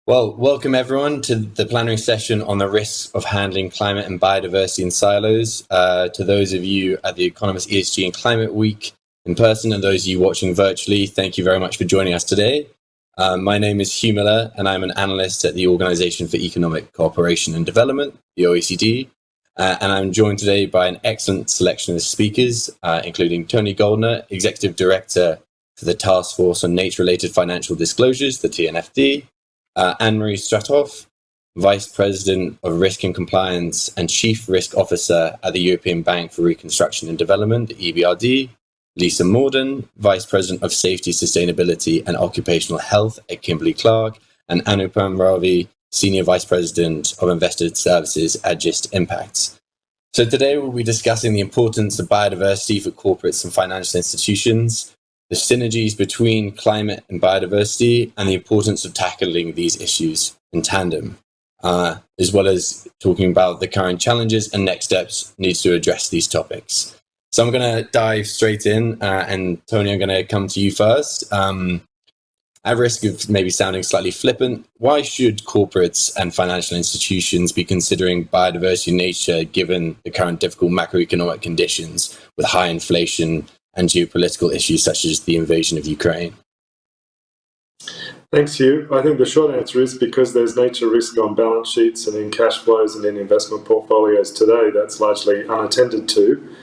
Well, welcome everyone to the plenary session on the risks of handling climate and biodiversity in silos. To those of you at the Economist ESG and Climate Week in person and those of you watching virtually, thank you very much for joining us today. My name is Hugh Miller and I'm an analyst at the Organization for Economic Cooperation and Development, the OECD. And I'm joined today by an excellent selection of speakers, including Tony Goldner, Executive Director for the Task Force on Nature-Related Financial Disclosures, the TNFD, Anne-Marie Strathoff, Vice President of Risk and Compliance and Chief Risk Officer at the European Bank for Reconstruction and Development, the EBRD, Lisa Morden, Vice President of Safety, Sustainability and Occupational Health at Kimberly-Clark, and Anupam Ravi, Senior Vice President of Investor Services at Gist Impacts. So today we'll be discussing the importance of biodiversity for corporates and financial institutions, the synergies between climate and biodiversity, and the importance of tackling these issues in tandem, as well as talking about the current challenges and next steps needed to address these topics. So I'm going to dive straight in, and Tony, I'm going to come to you first. At risk of maybe sounding slightly flippant, why should corporates and financial institutions be considering biodiversity in nature given the current difficult macroeconomic conditions with high inflation and geopolitical issues such as the invasion of Ukraine? Thanks, Hugh. I think the short answer is because there's nature risk on balance sheets and in cash flows and in investment portfolios today that's largely unattended to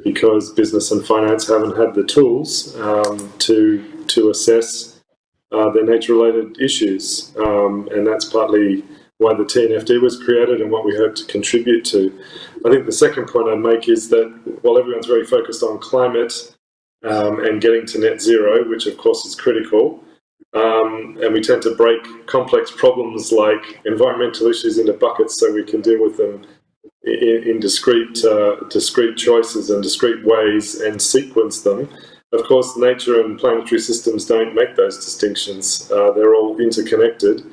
because business and finance haven't had the tools to assess their nature-related issues. And that's partly why the TNFD was created and what we hope to contribute to. I think the second point I'd make is that while everyone's very focused on climate and getting to net zero, which of course is critical, and we tend to break complex problems like environmental issues into buckets so we can deal with them in discrete choices and discrete ways and sequence them. Of course, nature and planetary systems don't make those distinctions. They're all interconnected.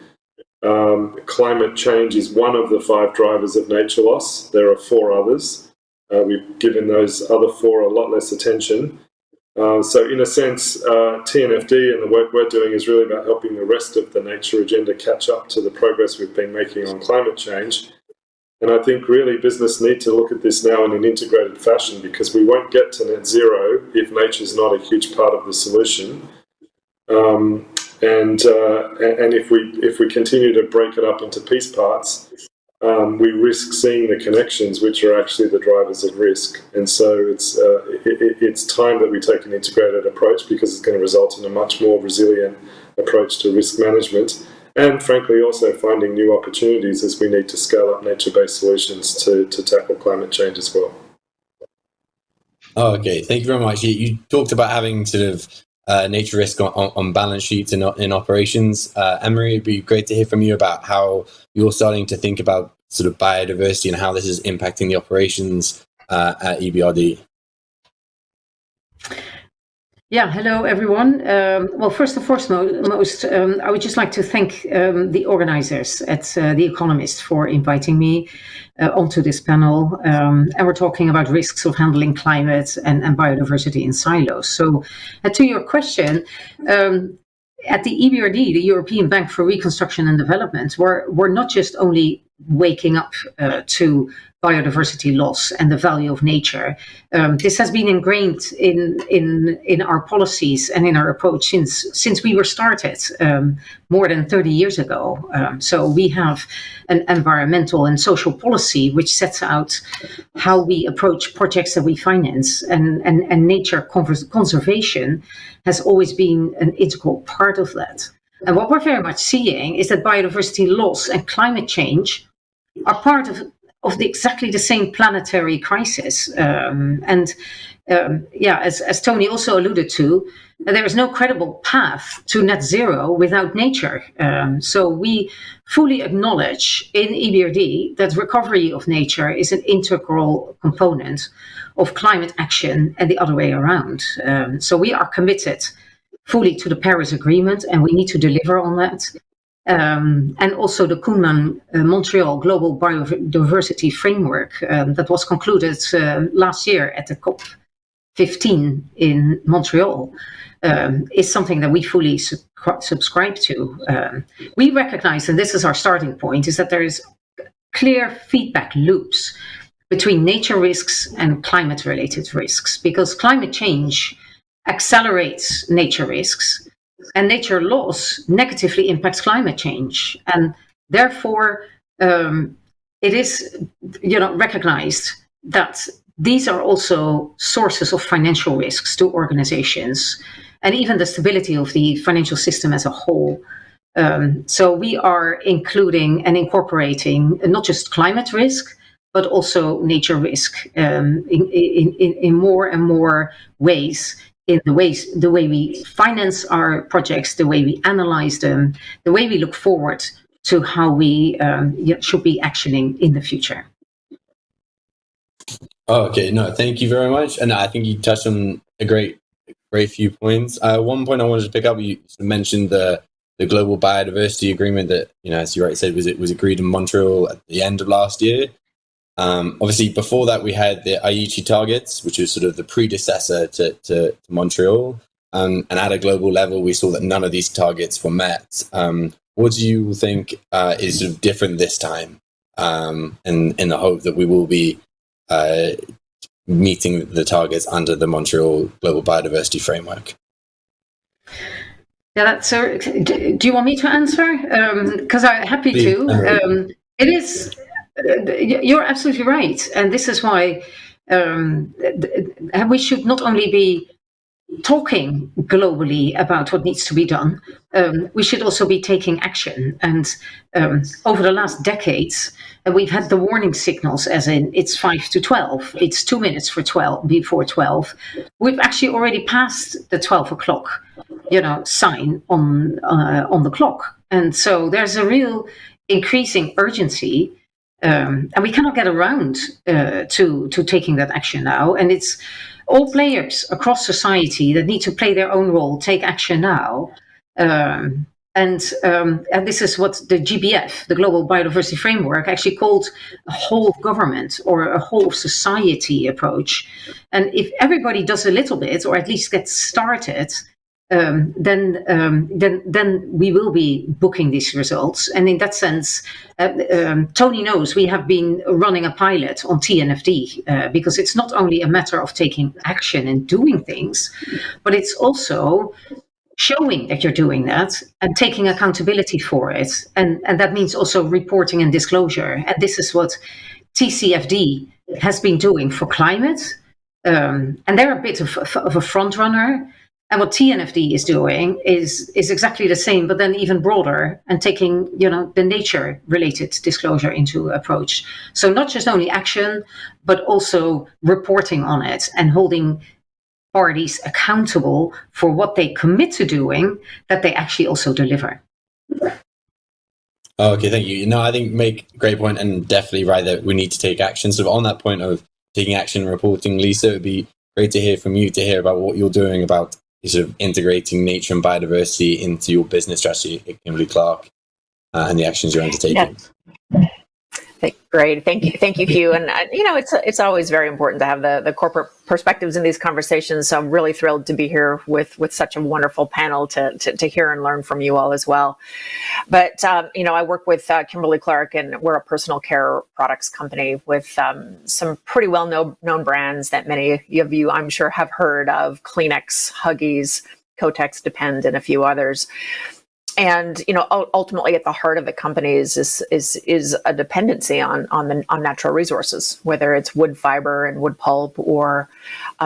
Climate change is one of the 5 drivers of nature loss. There are 4 others. We've given those other 4 a lot less attention. So in a sense, TNFD and the work we're doing is really about helping the rest of the nature agenda catch up to the progress we've been making on climate change. And I think really business need to look at this now in an integrated fashion because we won't get to net zero if nature's not a huge part of the solution. And if we continue to break it up into piece parts, we risk seeing the connections, which are actually the drivers of risk. And so it's time that we take an integrated approach because it's going to result in a much more resilient approach to risk management. And frankly, also finding new opportunities as we need to scale up nature-based solutions to tackle climate change as well. Oh, okay, thank you very much. You talked about having sort of nature risk on balance sheets and in operations. Anne-Marie, it'd be great to hear from you about how you're starting to think about sort of biodiversity and how this is impacting the operations at EBRD. Yeah, hello everyone. Well, first and foremost, I would just like to thank the organizers at The Economist for inviting me onto this panel. And we're talking about risks of handling climate and biodiversity in silos. So to your question, at the EBRD, the European Bank for Reconstruction and Development, we're not just only waking up to biodiversity loss and the value of nature. This has been ingrained in our policies and in our approach since we were started more than 30 years ago. So we have an environmental and social policy which sets out how we approach projects that we finance, and nature conservation has always been an integral part of that. And what we're very much seeing is that biodiversity loss and climate change are part of exactly the same planetary crisis. As Tony also alluded to, there is no credible path to net zero without nature. So we fully acknowledge in EBRD that recovery of nature is an integral component of climate action and the other way around. So we are committed fully to the Paris Agreement and we need to deliver on that. And also the Kunman Montreal Global Biodiversity Framework that was concluded last year at the COP15 in Montreal. is something that we fully subscribe to. We recognize, and this is our starting point, is that there is clear feedback loops between nature risks and climate-related risks, because climate change accelerates nature risks, and nature loss negatively impacts climate change, and therefore it is, recognized that these are also sources of financial risks to organizations and even the stability of the financial system as a whole. So we are including and incorporating not just climate risk, but also nature risk in more and more ways, in the way we finance our projects, the way we analyze them, the way we look forward to how we should be actioning in the future. Oh, okay, no, thank you very much. And I think you touched on a great few points. One point I wanted to pick up, you mentioned the global biodiversity agreement that, as you rightly said, was agreed in Montreal at the end of last year. Obviously, before that, we had the Aichi targets, which was sort of the predecessor to Montreal. And at a global level, we saw that none of these targets were met. What do you think is sort of different this time, in the hope that we will be meeting the targets under the Montreal Global Biodiversity Framework? Yeah, do you want me to answer? Because I'm happy to. It is. You're absolutely right, and this is why we should not only be talking globally about what needs to be done, we should also be taking action. And over the last decades, we've had the warning signals, as in it's 5 to 12, it's 2 minutes before 12. We've actually already passed the 12 o'clock, sign on the clock, and so there's a real increasing urgency. And we cannot get around to taking that action now. And it's all players across society that need to play their own role, take action now. And this is what the GBF, the Global Biodiversity Framework, actually called a whole of government or a whole of society approach. And if everybody does a little bit, or at least gets started, then we will be booking these results. And in that sense, Tony knows we have been running a pilot on TNFD because it's not only a matter of taking action and doing things, but it's also showing that you're doing that and taking accountability for it. And that means also reporting and disclosure. And this is what TCFD has been doing for climate. And they're a bit of a front runner. And what TNFD is doing is exactly the same, but then even broader, and taking the nature-related disclosure into approach. So not just only action, but also reporting on it and holding parties accountable for what they commit to doing, that they actually also deliver. Okay, thank you. No, I think make a great point, and definitely right that we need to take action. So on that point of taking action and reporting, Lisa, it would be great to hear from you, to hear about what you're doing about sort of integrating nature and biodiversity into your business strategy at Kimberly-Clark and the actions you're undertaking. Yeah. Great. Thank you, Hugh. And, it's always very important to have the corporate perspectives in these conversations. So I'm really thrilled to be here with such a wonderful panel to hear and learn from you all as well. But, I work with Kimberly-Clark, and we're a personal care products company with some pretty well-known brands that many of you, I'm sure, have heard of: Kleenex, Huggies, Kotex, Depend, and a few others. And ultimately, at the heart of the companies is a dependency on natural resources, whether it's wood fiber and wood pulp, or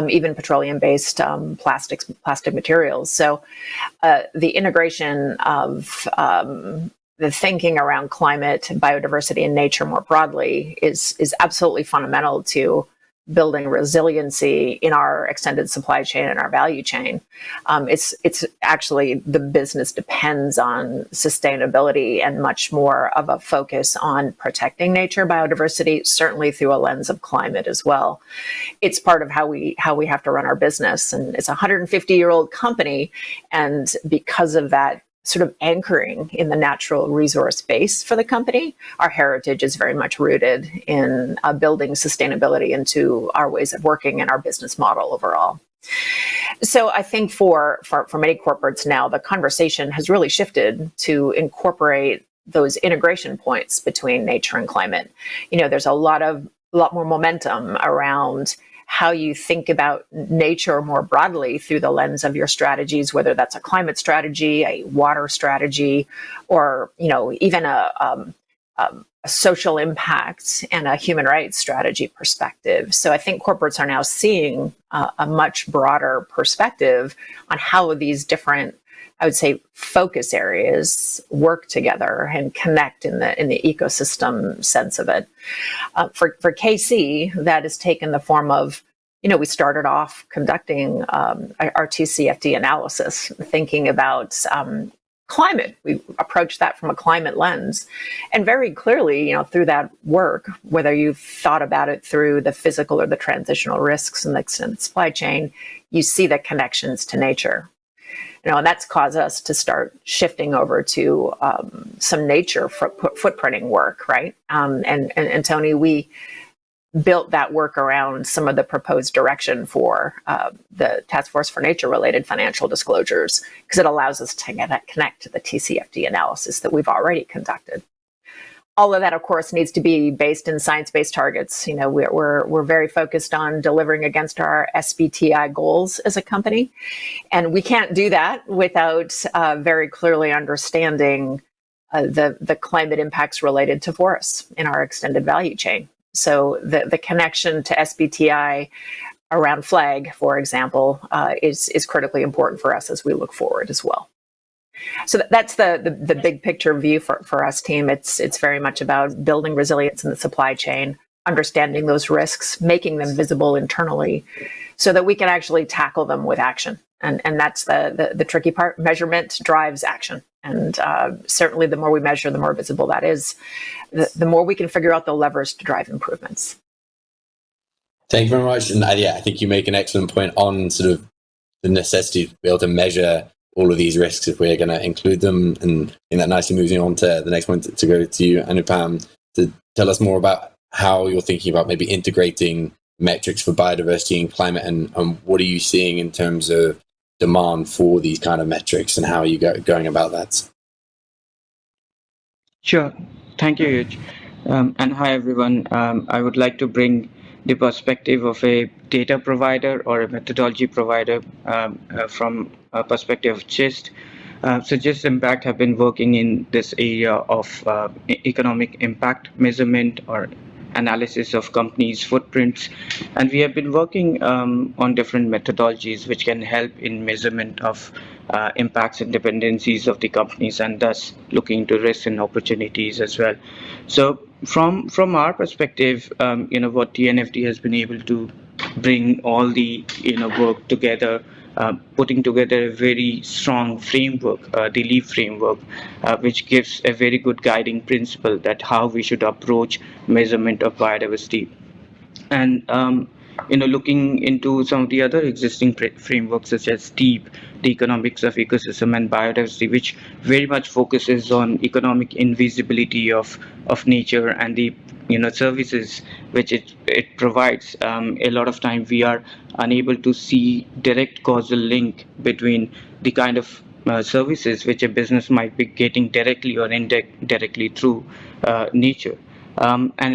even petroleum-based plastic materials. So the integration of the thinking around climate, biodiversity, and nature more broadly is absolutely fundamental to building resiliency in our extended supply chain and our value chain. It's actually, the business depends on sustainability and much more of a focus on protecting nature, biodiversity, certainly through a lens of climate as well. It's part of how we have to run our business, and it's a 150-year-old company, and because of that sort of anchoring in the natural resource base for the company, our heritage is very much rooted in building sustainability into our ways of working and our business model overall. So I think for many corporates now, the conversation has really shifted to incorporate those integration points between nature and climate. There's a lot more momentum around how you think about nature more broadly through the lens of your strategies, whether that's a climate strategy, a water strategy, or even a social impact and a human rights strategy perspective. So I think corporates are now seeing a much broader perspective on how these different, I would say, focus areas work together and connect in the ecosystem sense of it. For KC, that has taken the form of, we started off conducting our TCFD analysis, thinking about climate. We approached that from a climate lens. And very clearly, through that work, whether you've thought about it through the physical or the transitional risks in the extended supply chain, you see the connections to nature. And that's caused us to start shifting over to some nature footprinting work, right? And Tony, we built that work around some of the proposed direction for the Task Force for Nature-related financial disclosures, because it allows us to connect to the TCFD analysis that we've already conducted. All of that, of course, needs to be based in science-based targets. We're very focused on delivering against our SBTI goals as a company, and we can't do that without very clearly understanding the climate impacts related to forests in our extended value chain. So the connection to SBTI around FLAG, for example, is critically important for us as we look forward as well. So that's the big picture view for us, team. It's very much about building resilience in the supply chain, understanding those risks, making them visible internally, so that we can actually tackle them with action. And that's the tricky part. Measurement drives action. And certainly the more we measure, the more visible that is, the more we can figure out the levers to drive improvements. Thank you very much. And I think you make an excellent point on sort of the necessity to be able to measure all of these risks if we're going to include them. And I think that nicely moves me on to the next one, to go to you, Anupam, to tell us more about how you're thinking about maybe integrating metrics for biodiversity and climate, and what are you seeing in terms of demand for these kind of metrics, and how are you going about that? Sure. Thank you, Yuj. And hi, everyone. I would like to bring the perspective of a data provider or a methodology provider from a perspective of GIST. So GIST Impact have been working in this area of economic impact measurement or analysis of companies' footprints, and we have been working on different methodologies which can help in measurement of impacts and dependencies of the companies, and thus looking into risks and opportunities as well. So from our perspective, what TNFD has been able to bring all the work together, putting together a very strong framework, the LEAP framework, which gives a very good guiding principle that how we should approach measurement of biodiversity. And looking into some of the other existing frameworks such as DEEP, the economics of ecosystem and biodiversity, which very much focuses on economic invisibility of nature and the services which it provides. A lot of time we are unable to see direct causal link between the kind of services which a business might be getting directly or indirectly through nature. And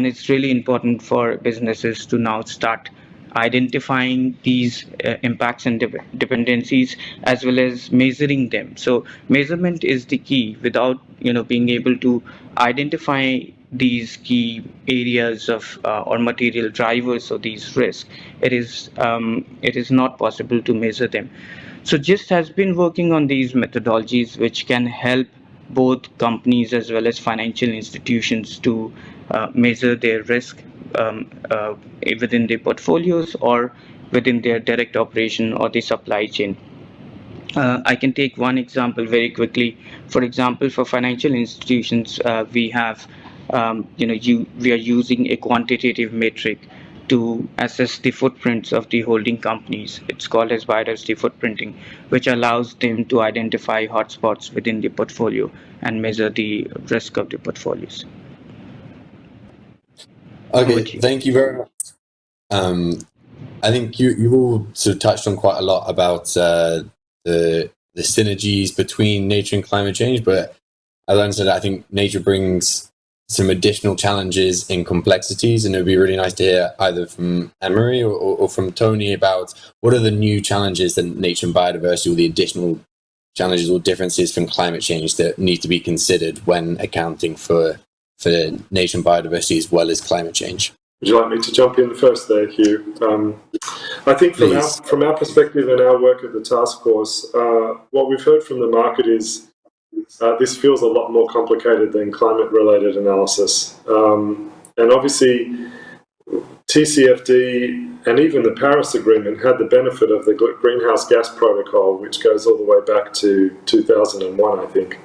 it's really important for businesses to now start identifying these impacts and dependencies, as well as measuring them. So measurement is the key. Without being able to identify these key areas of or material drivers of these risks, it is not possible to measure them. So GIST has been working on these methodologies which can help both companies as well as financial institutions to measure their risk within their portfolios or within their direct operation or the supply chain. I can take one example very quickly. For example, for financial institutions, we have we are using a quantitative metric to assess the footprints of the holding companies. It's called as biodiversity footprinting, which allows them to identify hotspots within the portfolio and measure the risk of the portfolios. Okay, thank you very much. I think you've all sort of touched on quite a lot about the synergies between nature and climate change, but as I said, I think nature brings some additional challenges and complexities, and it would be really nice to hear either from Anne-Marie or from Tony about what are the new challenges that nature and biodiversity, or the additional challenges or differences from climate change that need to be considered when accounting for nature and biodiversity as well as climate change. Would you like me to jump in first there, Hugh? I think from our perspective and our work at the task force, what we've heard from the market is this feels a lot more complicated than climate-related analysis. And obviously, TCFD and even the Paris Agreement had the benefit of the Greenhouse Gas Protocol, which goes all the way back to 2001, I think.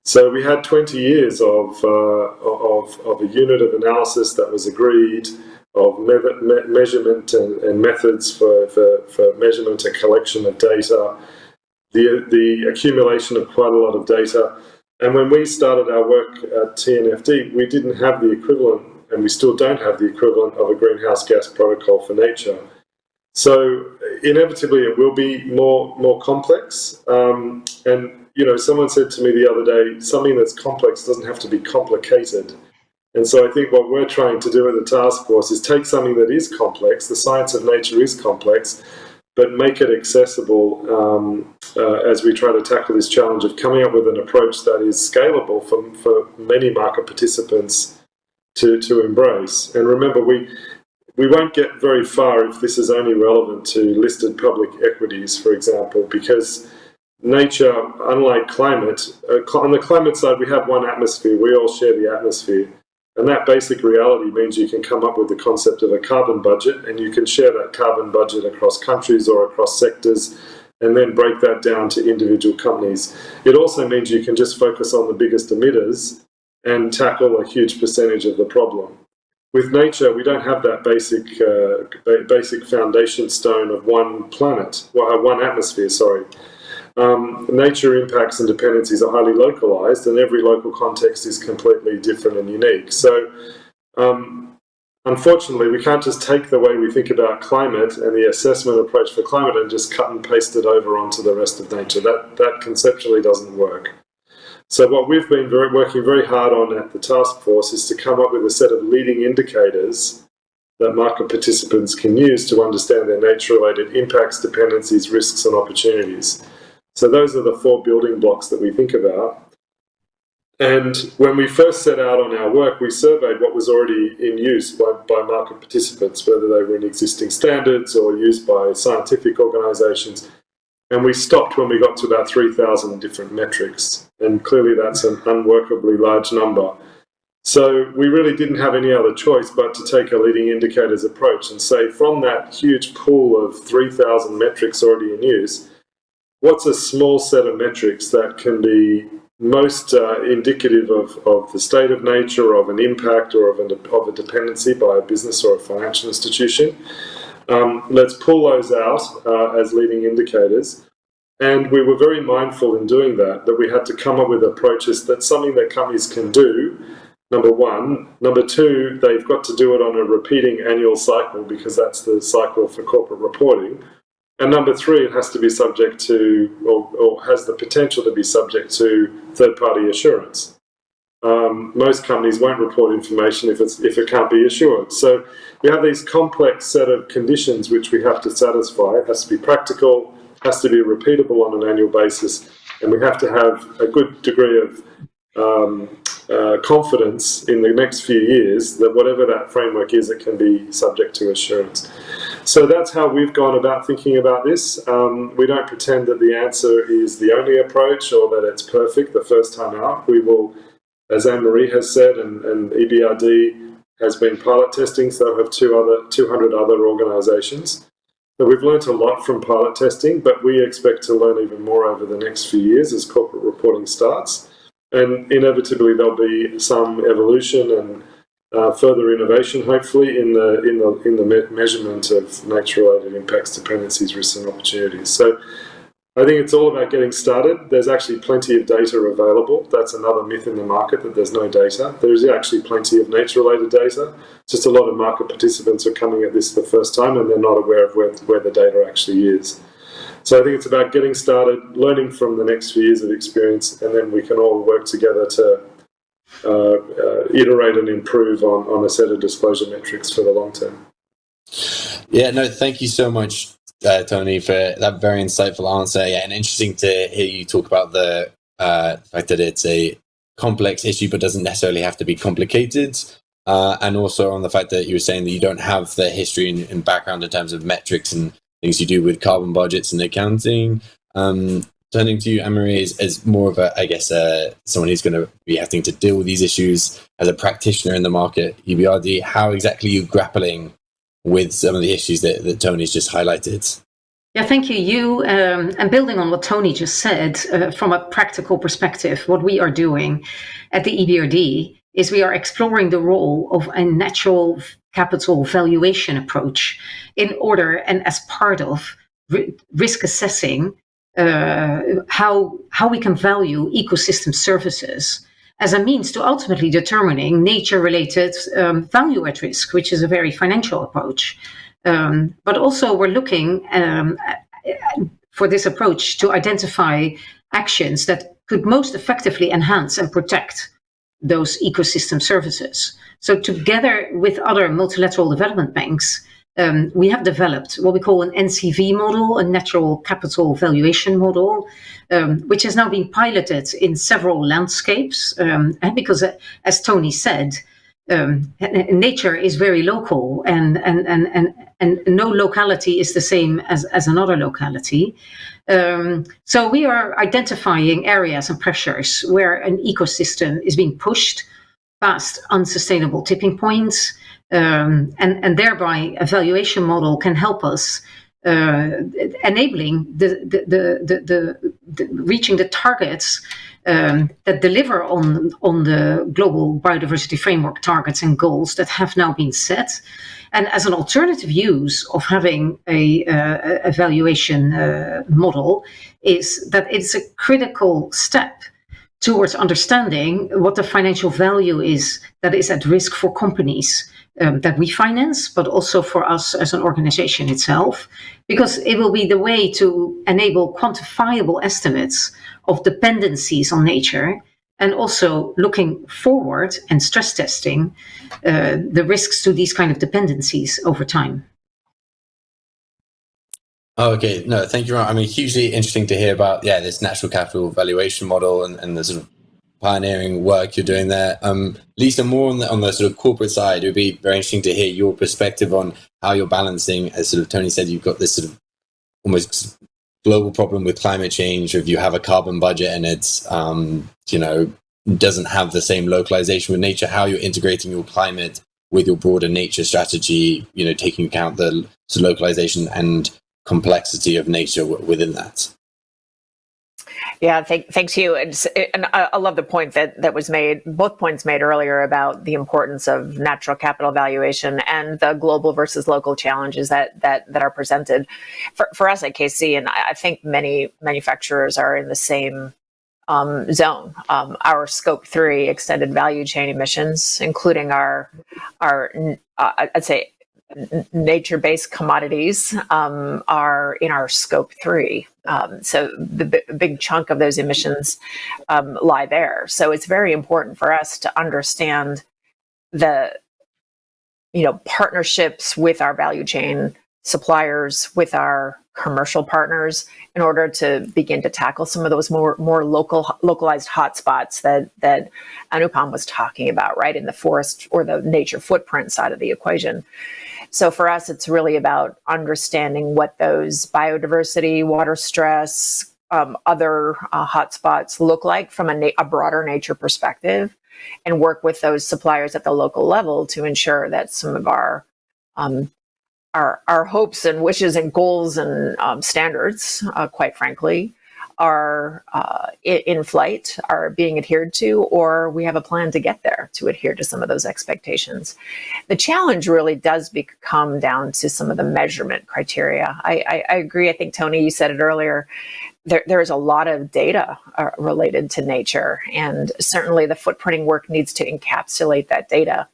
So we had 20 years of a unit of analysis that was agreed, of measurement and methods for measurement and collection of data, the accumulation of quite a lot of data. And when we started our work at TNFD, we didn't have the equivalent, and we still don't have the equivalent of a greenhouse gas protocol for nature. So inevitably it will be more complex. And someone said to me the other day, something that's complex doesn't have to be complicated. And so I think what we're trying to do at the task force is take something that is complex, the science of nature is complex, but make it accessible as we try to tackle this challenge of coming up with an approach that is scalable for many market participants to embrace. And remember, we won't get very far if this is only relevant to listed public equities, for example, because nature, unlike climate, on the climate side, we have one atmosphere. We all share the atmosphere. And that basic reality means you can come up with the concept of a carbon budget, and you can share that carbon budget across countries or across sectors, and then break that down to individual companies. It also means you can just focus on the biggest emitters and tackle a huge percentage of the problem. With nature, we don't have that basic foundation stone of one atmosphere, sorry. Nature impacts and dependencies are highly localized, and every local context is completely different and unique. So, unfortunately, we can't just take the way we think about climate and the assessment approach for climate and just cut and paste it over onto the rest of nature. That conceptually doesn't work. So what we've been working very hard on at the task force is to come up with a set of leading indicators that market participants can use to understand their nature-related impacts, dependencies, risks, and opportunities. So those are the 4 building blocks that we think about. And when we first set out on our work, we surveyed what was already in use by market participants, whether they were in existing standards or used by scientific organisations. And we stopped when we got to about 3,000 different metrics. And clearly that's an unworkably large number. So we really didn't have any other choice but to take a leading indicators approach and say, from that huge pool of 3,000 metrics already in use, what's a small set of metrics that can be most indicative of the state of nature, of an impact, or of a dependency by a business or a financial institution? Let's pull those out as leading indicators. And we were very mindful in doing that we had to come up with approaches that's something that companies can do, number one. Number two, they've got to do it on a repeating annual cycle, because that's the cycle for corporate reporting. And number three, it has to be subject to, or has the potential to be subject to, third-party assurance. Most companies won't report information if it can't be assured. So we have these complex set of conditions which we have to satisfy. It has to be practical, has to be repeatable on an annual basis, and we have to have a good degree of confidence in the next few years that whatever that framework is, it can be subject to assurance. So that's how we've gone about thinking about this. We don't pretend that the answer is the only approach or that it's perfect the first time out. We will, as Anne-Marie has said, and EBRD has been pilot testing, so have 200 other organisations. So we've learnt a lot from pilot testing, but we expect to learn even more over the next few years as corporate reporting starts. And inevitably there'll be some evolution and further innovation, hopefully, in the measurement of nature-related impacts, dependencies, risks, and opportunities. So I think it's all about getting started. There's actually plenty of data available. That's another myth in the market, that there's no data. There's actually plenty of nature-related data. Just a lot of market participants are coming at this for the first time and they're not aware of where the data actually is. So I think it's about getting started, learning from the next few years of experience, and then we can all work together to iterate and improve on a set of disclosure metrics for the long term. Yeah, no, thank you so much, Tony, for that very insightful answer. Yeah, and interesting to hear you talk about the fact that it's a complex issue, but doesn't necessarily have to be complicated. And also on the fact that you were saying that you don't have the history and background in terms of metrics and things you do with carbon budgets and accounting. Turning to you, Anne-Marie, as more of a, I guess, someone who's going to be having to deal with these issues as a practitioner in the market, EBRD, how exactly are you grappling with some of the issues that Tony's just highlighted? Yeah, thank you. And building on what Tony just said, from a practical perspective, what we are doing at the EBRD is we are exploring the role of a natural capital valuation approach in order and as part of risk assessing how we can value ecosystem services as a means to ultimately determining nature-related value at risk, which is a very financial approach. But also we're looking for this approach to identify actions that could most effectively enhance and protect those ecosystem services. So together with other multilateral development banks, we have developed what we call an NCV model, a natural capital valuation model, which has now been piloted in several landscapes. And because, as Tony said, nature is very local, and no locality is the same as another locality. So we are identifying areas and pressures where an ecosystem is being pushed past unsustainable tipping points, and thereby a valuation model can help us enabling the reaching the targets that deliver on the global biodiversity framework targets and goals that have now been set. And as an alternative use of having a valuation model is that it's a critical step towards understanding what the financial value is that is at risk for companies that we finance, but also for us as an organization itself, because it will be the way to enable quantifiable estimates of dependencies on nature, and also looking forward and stress testing the risks to these kind of dependencies over time. Oh, okay. No, thank you. I mean, hugely interesting to hear about, this natural capital valuation model and the sort of pioneering work you're doing there. Lisa, more on the sort of corporate side, it would be very interesting to hear your perspective on how you're balancing, as sort of Tony said, you've got this sort of almost global problem with climate change, or if you have a carbon budget and it's, doesn't have the same localization with nature, how you're integrating your climate with your broader nature strategy, taking account the localization and complexity of nature within that. Yeah, thanks you. And I love the point that was made, both points made earlier about the importance of natural capital valuation and the global versus local challenges that are presented. For us at KC, and I think many manufacturers are in the same zone. Our Scope 3 extended value chain emissions, including our I'd say nature-based commodities, are in our Scope 3. So the big chunk of those emissions lie there. So it's very important for us to understand the partnerships with our value chain suppliers, with our commercial partners, in order to begin to tackle some of those more localized hotspots that Anupam was talking about, right, in the forest or the nature footprint side of the equation. So for us, it's really about understanding what those biodiversity, water stress, other hotspots look like from a broader nature perspective, and work with those suppliers at the local level to ensure that some of our hopes and wishes and goals and standards, quite frankly, are in flight, are being adhered to, or we have a plan to get there to adhere to some of those expectations. The challenge really does come down to some of the measurement criteria. I agree. I think, Tony, you said it earlier, there is a lot of data related to nature, and certainly the footprinting work needs to encapsulate that data.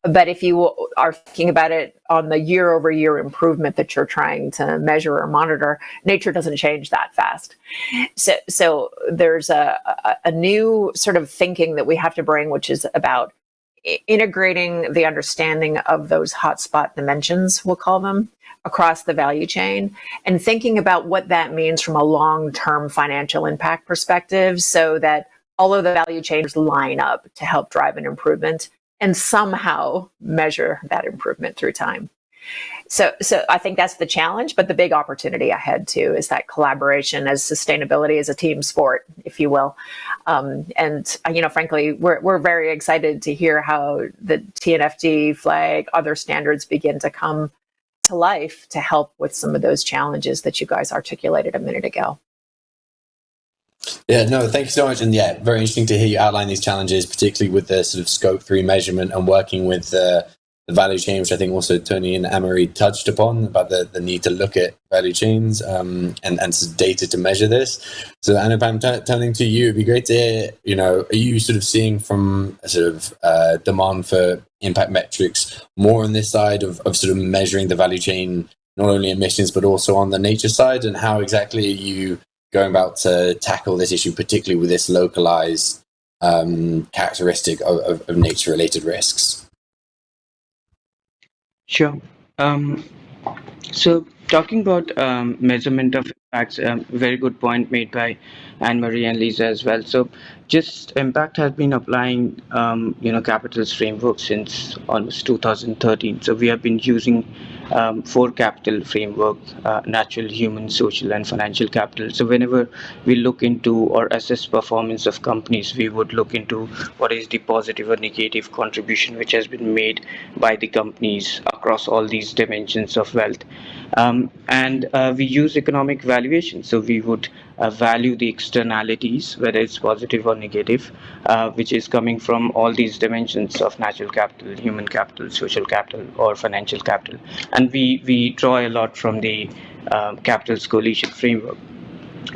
But if you are thinking about it on the year-over-year improvement that you're trying to measure or monitor, nature doesn't change that fast. So there's a new sort of thinking that we have to bring, which is about integrating the understanding of those hotspot dimensions, we'll call them, across the value chain, and thinking about what that means from a long-term financial impact perspective, so that all of the value chains line up to help drive an improvement and somehow measure that improvement through time. So I think that's the challenge, but the big opportunity ahead too is that collaboration, as sustainability is a team sport, if you will. And frankly, we're very excited to hear how the TNFD flag, other standards begin to come to life to help with some of those challenges that you guys articulated a minute ago. Yeah, no, thank you so much. And yeah, very interesting to hear you outline these challenges, particularly with the sort of scope 3 measurement and working with the value chain, which I think also Tony and Anne-Marie touched upon, about the need to look at value chains and data to measure this. So Anupam, turning to you, it'd be great to hear, are you sort of seeing from a sort of demand for impact metrics more on this side of sort of measuring the value chain, not only emissions, but also on the nature side? And how exactly are you going about to tackle this issue, particularly with this localized characteristic of nature-related risks? Sure. So talking about measurement of impacts, very good point made by Anne-Marie and Lisa as well. So just impact has been applying, capital's framework since almost 2013. So we have been using 4 capital framework: natural, human, social, and financial capital. So whenever we look into or assess performance of companies, we would look into what is the positive or negative contribution which has been made by the companies across all these dimensions of wealth. And we use economic valuation. So we would value the externalities, whether it's positive or negative, which is coming from all these dimensions of natural capital, human capital, social capital, or financial capital. And we draw a lot from the Capital's Coalition framework.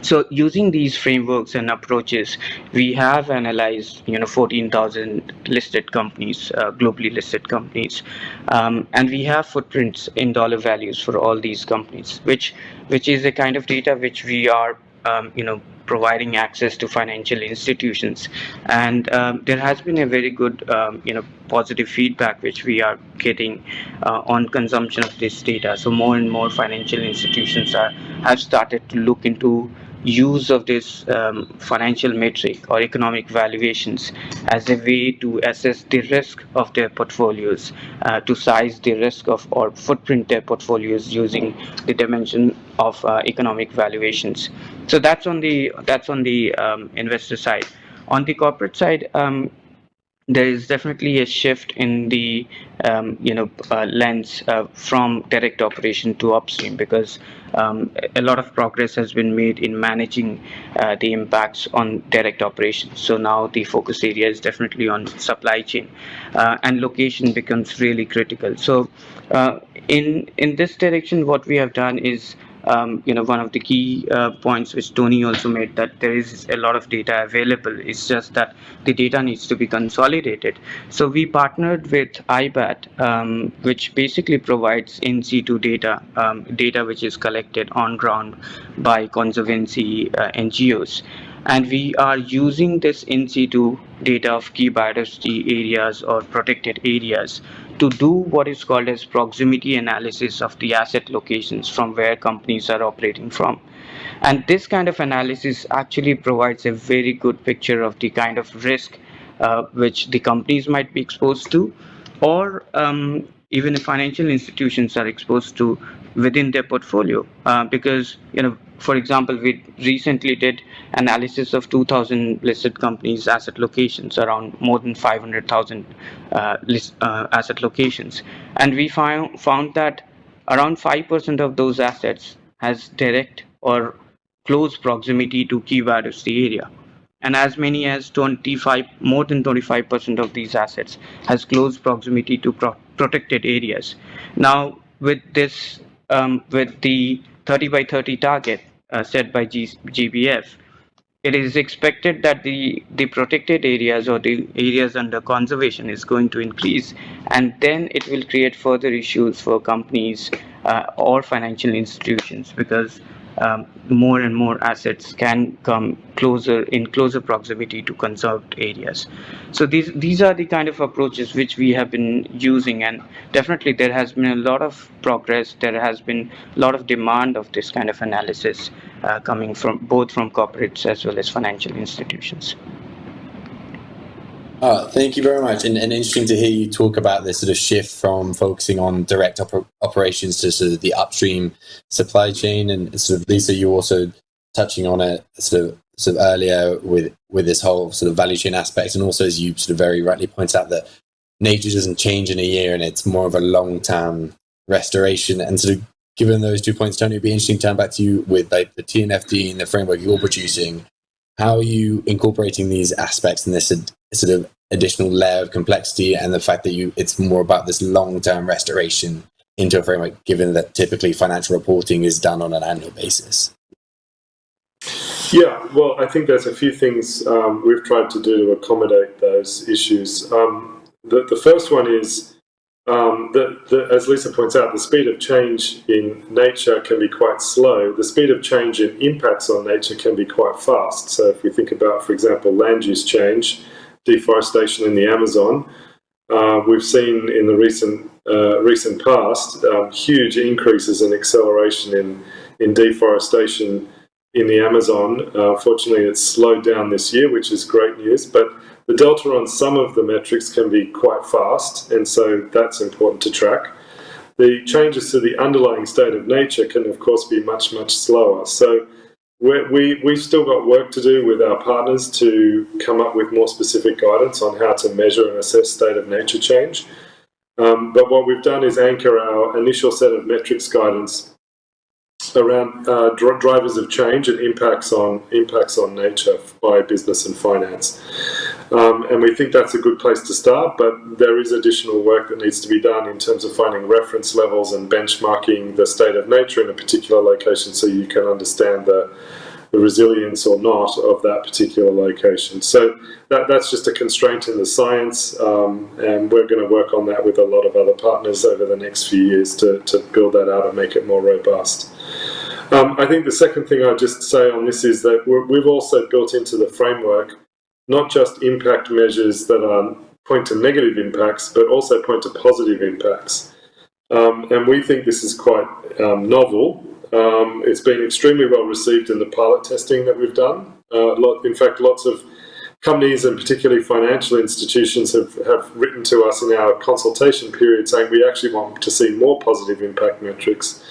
So using these frameworks and approaches, we have analyzed 14,000 listed companies, globally listed companies, and we have footprints in dollar values for all these companies, which is the kind of data which we are providing access to financial institutions. And there has been a very good positive feedback which we are getting on consumption of this data. So more and more financial institutions have started to look into use of this financial metric or economic valuations as a way to assess the risk of their portfolios, to size the risk of or footprint their portfolios using the dimension of economic valuations. So that's on the investor side. On the corporate side, there is definitely a shift in the lens from direct operation to upstream, because a lot of progress has been made in managing the impacts on direct operations. So now the focus area is definitely on supply chain, and location becomes really critical. So in this direction, what we have done is one of the key points which Tony also made, that there is a lot of data available. It's just that the data needs to be consolidated. So we partnered with IBAT, which basically provides in situ data, data which is collected on ground by conservancy NGOs. And we are using this in situ data of key biodiversity areas or protected areas to do what is called as proximity analysis of the asset locations from where companies are operating from. And this kind of analysis actually provides a very good picture of the kind of risk which the companies might be exposed to, or even if financial institutions are exposed to within their portfolio. Because, for example, we recently did analysis of 2,000 listed companies' asset locations, around more than 500,000 asset locations. And we found that around 5% of those assets has direct or close proximity to key biodiversity area. And as many as more than 25% of these assets has close proximity to protected areas. Now, with this, with the 30 by 30 target, set by GBF, it is expected that the protected areas or the areas under conservation is going to increase, and then it will create further issues for companies or financial institutions, because more and more assets can come in closer proximity to conserved areas. So these are the kind of approaches which we have been using, and definitely there has been a lot of progress. There has been a lot of demand of this kind of analysis coming from both from corporates as well as financial institutions. Thank you very much. And interesting to hear you talk about this sort of shift from focusing on direct operations to sort of the upstream supply chain. And sort of, Lisa, you also touching on it sort of earlier with this whole sort of value chain aspect. And also, as you sort of very rightly point out, that nature doesn't change in a year and it's more of a long-term restoration. And sort of given those 2 points, Tony, it'd be interesting to turn back to you with like the TNFD and the framework you're producing. How are you incorporating these aspects in this sort of additional layer of complexity, and the fact that it's more about this long-term restoration into a framework, given that typically financial reporting is done on an annual basis? Yeah, well, I think there's a few things we've tried to do to accommodate those issues. The first one is as Lisa points out, the speed of change in nature can be quite slow. The speed of change in impacts on nature can be quite fast. So if we think about, for example, land use change, deforestation in the Amazon, we've seen in the recent past huge increases in acceleration in deforestation in the Amazon. Fortunately, it's slowed down this year, which is great news, but the delta on some of the metrics can be quite fast, and so that's important to track. The changes to the underlying state of nature can, of course, be much, much slower. So we've still got work to do with our partners to come up with more specific guidance on how to measure and assess state of nature change. But what we've done is anchor our initial set of metrics guidance around drivers of change and impacts on nature by business and finance. And we think that's a good place to start, but there is additional work that needs to be done in terms of finding reference levels and benchmarking the state of nature in a particular location so you can understand the resilience or not of that particular location. So that's just a constraint in the science, and we're going to work on that with a lot of other partners over the next few years to build that out and make it more robust. I think the second thing I'd just say on this is that we've also built into the framework not just impact measures that point to negative impacts, but also point to positive impacts. And we think this is quite novel. It's been extremely well received in the pilot testing that we've done. In fact, lots of companies and particularly financial institutions have written to us in our consultation period saying we actually want to see more positive impact metrics,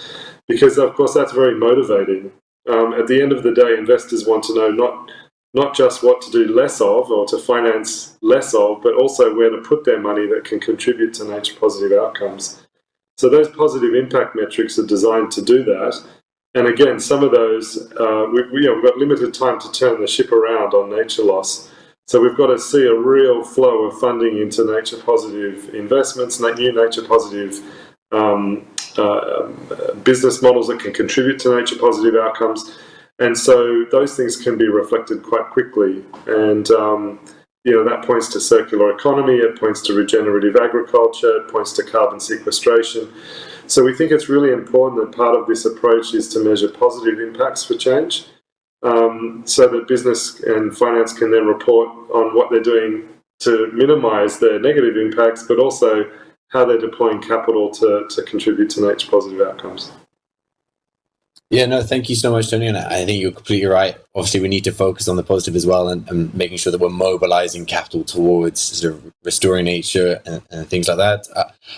because of course that's very motivating. At the end of the day, investors want to know not just what to do less of or to finance less of, but also where to put their money that can contribute to nature positive outcomes. So those positive impact metrics are designed to do that. And again, some of those, we've got limited time to turn the ship around on nature loss. So we've got to see a real flow of funding into nature positive investments, new nature positive business models that can contribute to nature positive outcomes. And so those things can be reflected quite quickly. And, that points to circular economy, it points to regenerative agriculture, it points to carbon sequestration. So we think it's really important that part of this approach is to measure positive impacts for change, so that business and finance can then report on what they're doing to minimise their negative impacts, but also how they're deploying capital to contribute to nature positive outcomes. Yeah, no, thank you so much, Tony. And I think you're completely right. Obviously, we need to focus on the positive as well, and making sure that we're mobilizing capital towards sort of restoring nature and things like that.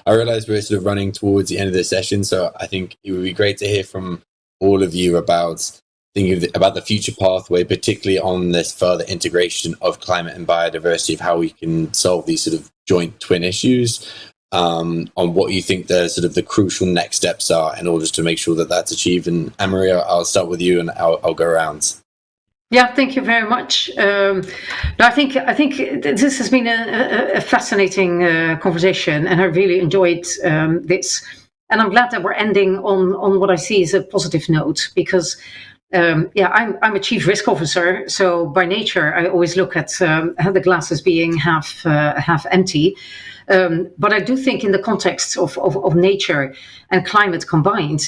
I realize we're sort of running towards the end of the session, so I think it would be great to hear from all of you about thinking about the future pathway, particularly on this further integration of climate and biodiversity, of how we can solve these sort of joint twin issues. On what you think the sort of the crucial next steps are in order to make sure that that's achieved. And Anne-Marie, I'll start with you, and I'll go around. Yeah, thank you very much. I think this has been a fascinating conversation, and I really enjoyed this. And I'm glad that we're ending on what I see as a positive note, because I'm a chief risk officer, so by nature I always look at how the glass is being half empty. But I do think in the context of nature and climate combined,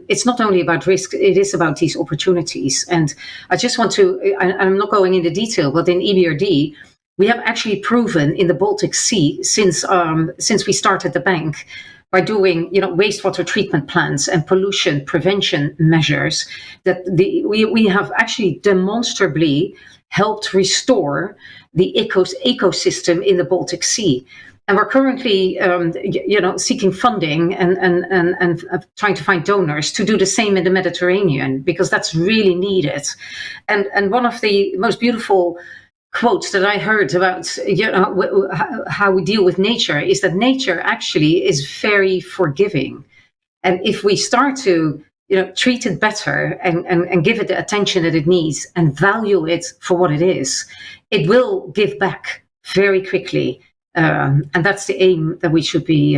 it's not only about risk, it is about these opportunities. And I just want to, I'm not going into detail, but in EBRD, we have actually proven in the Baltic Sea since we started the bank, by doing wastewater treatment plants and pollution prevention measures, that we have actually demonstrably helped restore the ecosystem in the Baltic Sea. And we're currently, seeking funding and trying to find donors to do the same in the Mediterranean, because that's really needed. And one of the most beautiful quotes that I heard about how we deal with nature is that nature actually is very forgiving, and if we start to treat it better and give it the attention that it needs and value it for what it is, it will give back very quickly. And that's the aim that we should be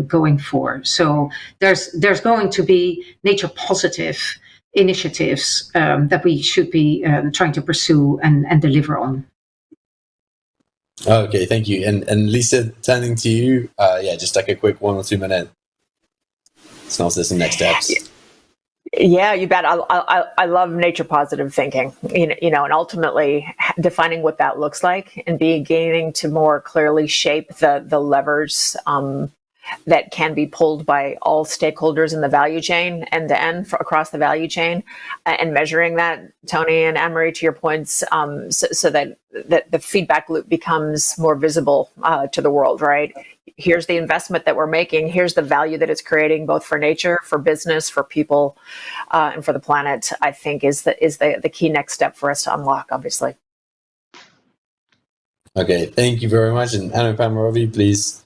going for. So there's going to be nature positive initiatives that we should be trying to pursue and deliver on. Okay, thank you. And Lisa, turning to you, just like a quick 1 or 2 minute synopsis and next steps. Yeah, you bet. I love nature positive thinking, and ultimately defining what that looks like and beginning to more clearly shape the levers that can be pulled by all stakeholders in the value chain, end to end across the value chain, and measuring that, Tony and Anne-Marie, to your points, so that the feedback loop becomes more visible to the world, right? Here's the investment that we're making. Here's the value that it's creating, both for nature, for business, for people, and for the planet, I think is the key next step for us to unlock, obviously. Okay, thank you very much. And Anna Pamarovi, please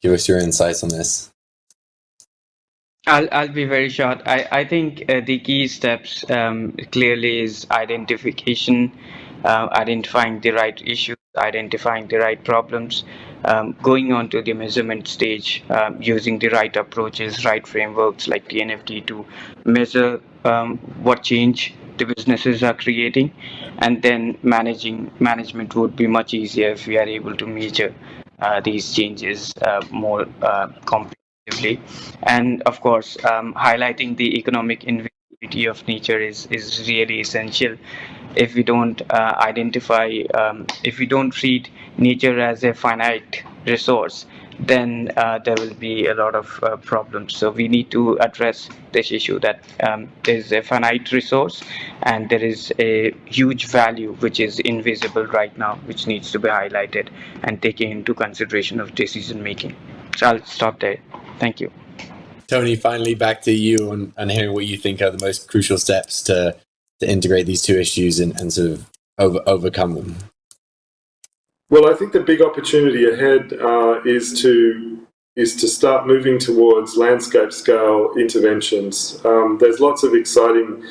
give us your insights on this. I'll be very short. I think the key steps clearly is identification, identifying the right issues, identifying the right problems, going on to the measurement stage, using the right approaches, right frameworks like the NFT to measure what change the businesses are creating, and then management would be much easier if we are able to measure these changes more comprehensively. And of course, highlighting the economic invisibility of nature is really essential. If we don't if we don't treat nature as a finite resource, then there will be a lot of problems. So we need to address this issue that there is a finite resource and there is a huge value which is invisible right now, which needs to be highlighted and taken into consideration of decision making. So I'll stop there. Thank you. Tony, finally back to you and hearing what you think are the most crucial steps to integrate these two issues and sort of overcome them. Well, I think the big opportunity ahead is to start moving towards landscape scale interventions. There's lots of exciting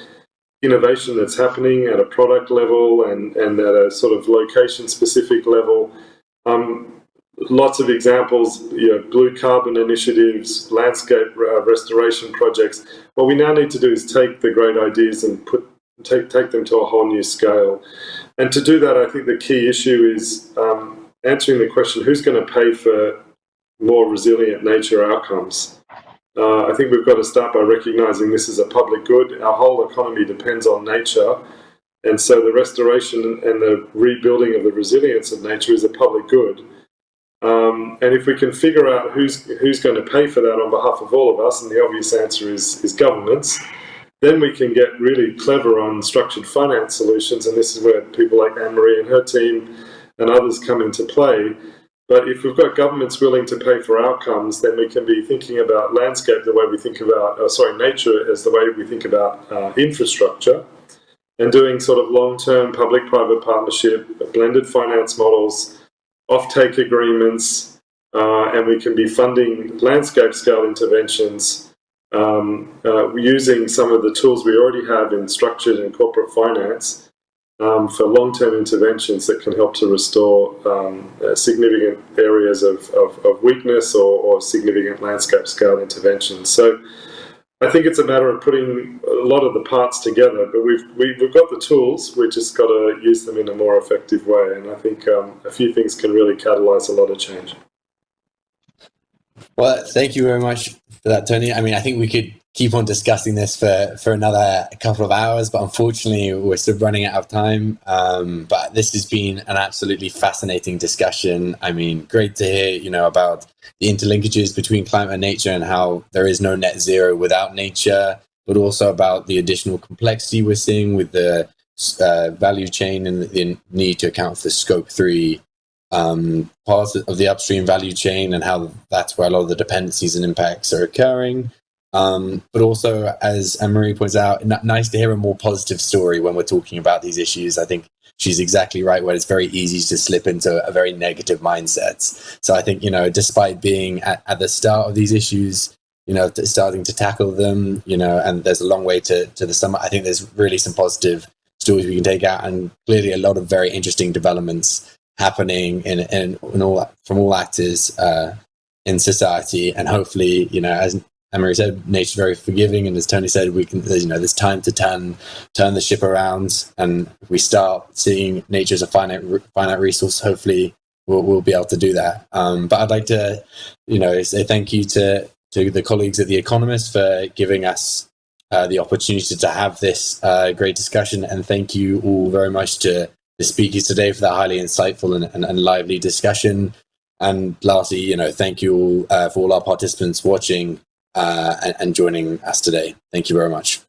innovation that's happening at a product level and at a sort of location specific level. Lots of examples, blue carbon initiatives, landscape restoration projects. What we now need to do is take the great ideas and take them to a whole new scale. And to do that, I think the key issue is answering the question, who's going to pay for more resilient nature outcomes? I think we've got to start by recognising this is a public good. Our whole economy depends on nature. And so the restoration and the rebuilding of the resilience of nature is a public good. And if we can figure out who's going to pay for that on behalf of all of us, and the obvious answer is governments, then we can get really clever on structured finance solutions, and this is where people like Anne-Marie and her team and others come into play. But if we've got governments willing to pay for outcomes, then we can be thinking about landscape the way we think about, nature as the way we think about infrastructure, and doing sort of long-term public-private partnership, blended finance models, off-take agreements, and we can be funding landscape scale interventions using some of the tools we already have in structured and corporate finance for long-term interventions that can help to restore significant areas of weakness or significant landscape scale interventions. So I think it's a matter of putting a lot of the parts together, but we've got the tools. We've just got to use them in a more effective way. And I think a few things can really catalyse a lot of change. Well, thank you very much for that, Tony. I mean, I think we could keep on discussing this for another couple of hours, but unfortunately we're still running out of time. But this has been an absolutely fascinating discussion. I mean, great to hear, about the interlinkages between climate and nature and how there is no net zero without nature, but also about the additional complexity we're seeing with the value chain and the need to account for scope 3 parts of the upstream value chain and how that's where a lot of the dependencies and impacts are occurring. But also, as Anne-Marie points out, nice to hear a more positive story when we're talking about these issues. I think she's exactly right, where it's very easy to slip into a very negative mindset. So I think, despite being at the start of these issues, starting to tackle them, and there's a long way to the summit, I think there's really some positive stories we can take out, and clearly a lot of very interesting developments happening in from all actors in society. And hopefully, as Anne-Marie said, nature's very forgiving, and as Tony said, we can, there's time to turn the ship around, and if we start seeing nature as a finite resource, hopefully we'll be able to do that. But I'd like to, say thank you to the colleagues at The Economist for giving us the opportunity to have this great discussion, and thank you all very much to the speakers today for that highly insightful and lively discussion. And lastly, thank you all for all our participants watching and joining us today. Thank you very much.